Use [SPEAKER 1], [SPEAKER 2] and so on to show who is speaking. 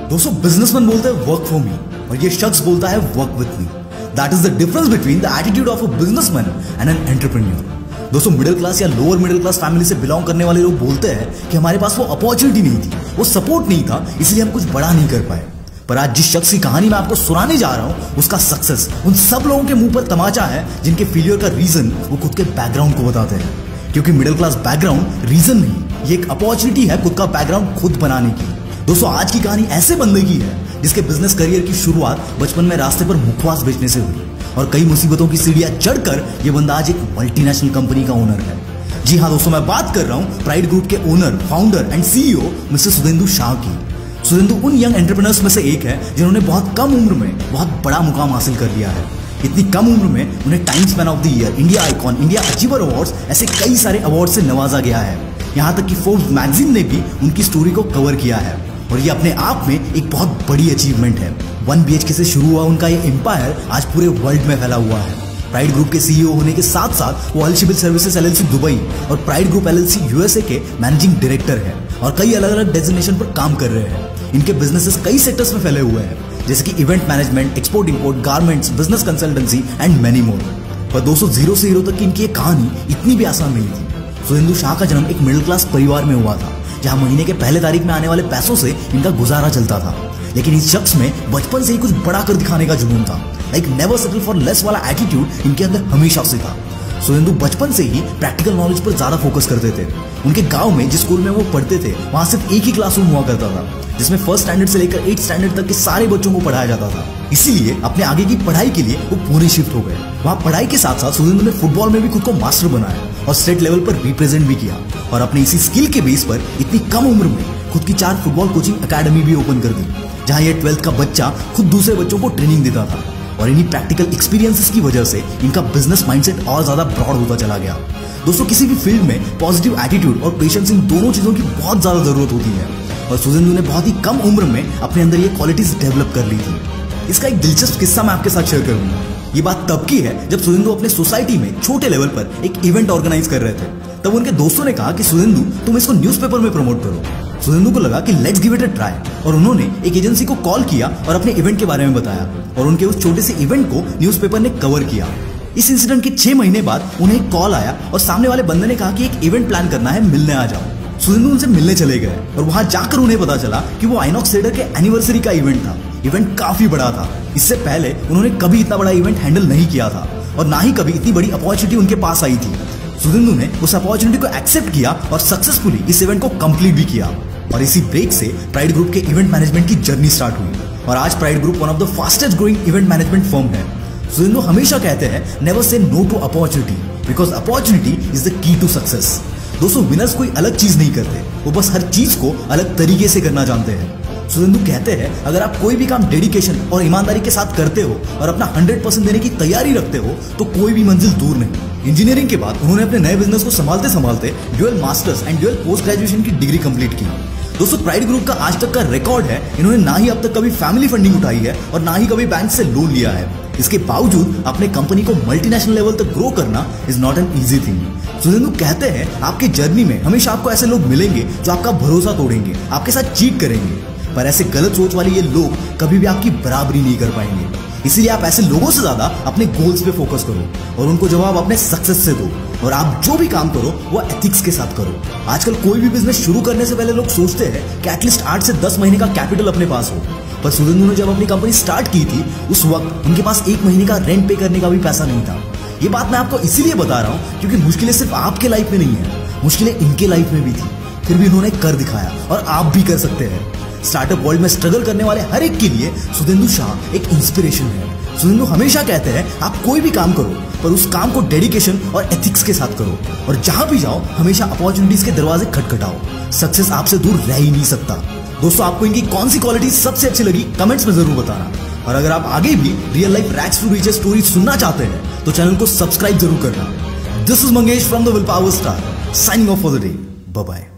[SPEAKER 1] दोस्तों बिजनेसमैन बोलते हैं वर्क फॉर मी और ये शख्स बोलता है work with me. That is the difference between the attitude of a businessman and an entrepreneur. दोस्तों मिडिल क्लास या लोअर मिडिल क्लास फैमिली से बिलोंग करने वाले लोग बोलते हैं कि हमारे पास वो अपॉर्चुनिटी नहीं थी, वो सपोर्ट नहीं था, इसलिए हम कुछ बड़ा नहीं कर पाए। पर आज जिस शख्स की कहानी मैं आपको सुनाने जा रहा हूं, उसका सक्सेस उन सब लोगों के मुंह पर तमाचा है जिनके फेलियर का रीजन वो खुद के बैकग्राउंड को बताते हैं। क्योंकि मिडिल क्लास बैकग्राउंड रीजन नहीं, ये एक अपॉर्चुनिटी है खुद का बैकग्राउंड खुद बनाने की। दोस्तों आज की कहानी ऐसे बंदे की है जिसके बिजनेस करियर की शुरुआत बचपन में रास्ते पर मुखवास बेचने से हुई और कई मुसीबतों की सीढ़ियां चढ़कर ये बंदा आज एक मल्टीनेशनल कंपनी का ओनर है। जी हाँ दोस्तों, मैं बात कर रहा हूं प्राइड ग्रुप के owner, founder and CEO mister Sudhendu Shah की। सुधेंदु उन यंग एंटरप्रेन्योर्स में से एक है जिन्होंने बहुत कम उम्र में बहुत बड़ा मुकाम हासिल कर लिया है। इतनी कम उम्र में उन्हें times man of the year, India icon, India achiever awards, ऐसे कई सारे अवार्ड से नवाजा गया है। यहाँ तक कि फोर्ब्स मैगजीन ने भी उनकी स्टोरी को कवर किया है और ये अपने आप में एक बहुत बड़ी अचीवमेंट है। 1 BHK से शुरू हुआ उनका ये एम्पायर आज पूरे वर्ल्ड में फैला हुआ है। प्राइड ग्रुप के सीईओ होने के साथ साथ वो अल शिबिल सर्विसेज LLC दुबई और प्राइड ग्रुप LLC USA के मैनेजिंग डायरेक्टर है और कई अलग अलग डेजिग्नेशन पर काम कर रहे हैं। इनके बिजनेसेस कई सेक्टर्स में फैले हुए हैं, जैसे कि event management, export import, garments, business consultancy and many more. पर दोस्तों जीरो से हीरो तक की इनकी कहानी इतनी भी आसान नहीं थी। सुधेंदु शाह का जन्म एक मिडिल क्लास परिवार में हुआ था, जहां महीने के पहले तारीख में आने वाले पैसों से इनका गुजारा चलता था। लेकिन इस शख्स में बचपन से ही कुछ बड़ा कर दिखाने का जुनून था। Like never settle for less वाला एटीट्यूड इनके अंदर हमेशा से था। सुधेंदु बचपन से ही प्रैक्टिकल नॉलेज पर ज्यादा फोकस करते थे। उनके गांव में जिस स्कूल में वो पढ़ते थे वहां सिर्फ एक ही क्लासरूम हुआ करता था, जिसमें 1st स्टैंडर्ड से लेकर 8th स्टैंडर्ड तक के सारे बच्चों को पढ़ाया जाता था। इसीलिए अपने आगे की पढ़ाई के लिए वो पुणे शिफ्ट हो गए। वहां पढ़ाई के साथ साथ सुधेंदु ने फुटबॉल में भी खुद को मास्टर बनाया और स्टेट लेवल पर रिप्रेजेंट भी किया और अपने इसी स्किल के बेस पर इतनी कम उम्र में खुद की 4 फुटबॉल कोचिंग अकेडमी भी ओपन कर दी, जहां ये 12th का बच्चा खुद दूसरे बच्चों को ट्रेनिंग देता था। और इन्हीं प्रैक्टिकल एक्सपीरियंसेस की वजह से इनका बिजनेस माइंडसेट और ज्यादा ब्रॉड होता चला गया। दोस्तों किसी भी फील्ड में पॉजिटिव एटीट्यूड और पेशेंस, इन दोनों चीजों की बहुत ज्यादा जरूरत होती है और सुधेंदु ने बहुत ही कम उम्र में अपने अंदर ये क्वालिटीज डेवलप कर ली थी। इसका एक दिलचस्प किस्सा मैं आपके साथ शेयर करूंगा। ये बात तब की है जब सुधेंदु अपने सोसाइटी में छोटे लेवल पर एक इवेंट ऑर्गेनाइज कर रहे थे। तब उनके दोस्तों ने कहा कि सुधेंदु तुम इसको न्यूज़पेपर में प्रमोट करो। सुधेंदु को लगा कि let's give it a try और उन्होंने एक एजेंसी को कॉल किया और अपने इवेंट के बारे में बताया और उनके उस छोटे से इवेंट को न्यूज़पेपर ने कवर किया। इस इंसिडेंट के 6 महीने बाद उन्हें एक कॉल आया और सामने वाले बंदे ने कहा कि एक इवेंट प्लान करना है, मिलने आ जाओ। सुधेंदु उनसे मिलने चले गए और वहां जाकर उन्हें पता चला कि वो आइनॉक्स थिएटर के एनिवर्सरी का इवेंट था। इवेंट काफी बड़ा था। इससे पहले उन्होंने कभी इतना बड़ा इवेंट हैंडल नहीं किया था और ना ही कभी इतनी बड़ी अपॉर्चुनिटी उनके पास आई थी। सुधेंदु ने उस अपॉर्चुनिटी को एक्सेप्ट किया और सक्सेसफुली इस इवेंट को कंप्लीट भी किया और इसी ब्रेक से प्राइड ग्रुप के इवेंट मैनेजमेंट की जर्नी स्टार्ट हुई और आज Pride Group one of the fastest growing event management firm है। सुधेंदु हमेशा कहते हैं never say no to opportunity because opportunity is the key to success. दोस्तों विनर्स कोई अलग चीज नहीं करते, वो बस हर चीज को अलग तरीके से करना जानते हैं। सुधेंदु कहते हैं अगर आप कोई भी काम डेडिकेशन और ईमानदारी के साथ करते हो और अपना 100% देने की तैयारी रखते हो तो कोई भी मंजिल दूर नहीं। इंजीनियरिंग के बाद उन्होंने अपने नए बिजनेस को संभालते संभालते dual masters and dual post graduation की डिग्री कंप्लीट की। दोस्तों प्राइड ग्रुप का आज तक का रिकॉर्ड है, इन्होंने ना ही अब तक कभी फैमिली फंडिंग उठाई है और ना ही कभी बैंक से लोन लिया है। इसके बावजूद अपने कंपनी को मल्टीनेशनल लेवल तक ग्रो करना is not an easy thing. Sudhendu कहते हैं आपके जर्नी में हमेशा आपको ऐसे लोग मिलेंगे जो आपका भरोसा तोड़ेंगे, आपके साथ चीट करेंगे, पर ऐसे गलत सोच वाले ये लोग कभी भी आपकी बराबरी नहीं कर पाएंगे। इसीलिए आप ऐसे लोगों से ज्यादा अपने गोल्स पे फोकस करो और उनको जवाब अपने सक्सेस से दो और आप जो भी काम करो वो एथिक्स के साथ करो। आजकल कोई भी बिजनेस शुरू करने से पहले लोग सोचते हैं कि एटलीस्ट 8 से 10 महीने का कैपिटल अपने पास हो, पर सुधेंदु ने जब अपनी कंपनी स्टार्ट की थी उस वक्त उनके पास 1 महीने का रेंट पे करने का भी पैसा नहीं था। ये बात मैं आपको इसीलिए बता रहा हूँ क्योंकि मुश्किलें सिर्फ आपके लाइफ में नहीं है, मुश्किलें इनके लाइफ में भी थी, फिर भी उन्होंने कर दिखाया और आप भी कर सकते हैं। स्टार्टअप वर्ल्ड में स्ट्रगल करने वाले हर एक के लिए सुधेंदु शाह एक इंस्पिरेशन है। सुधेंदु हमेशा कहते हैं आप कोई भी काम करो पर उस काम को डेडिकेशन और एथिक्स के साथ करो और जहां भी जाओ हमेशा अपॉर्चुनिटीज के दरवाजे खटखटाओ। सक्सेस आपसे दूर रह ही नहीं सकता। दोस्तों आपको इनकी कौन सी क्वालिटी सबसे अच्छी लगी कमेंट्स में जरूर बताना और अगर आप आगे भी real life rags to riches story सुनना चाहते हैं तो चैनल को सब्सक्राइब जरूर करना। This is Mangesh from the will power star signing off for the day. Bye bye.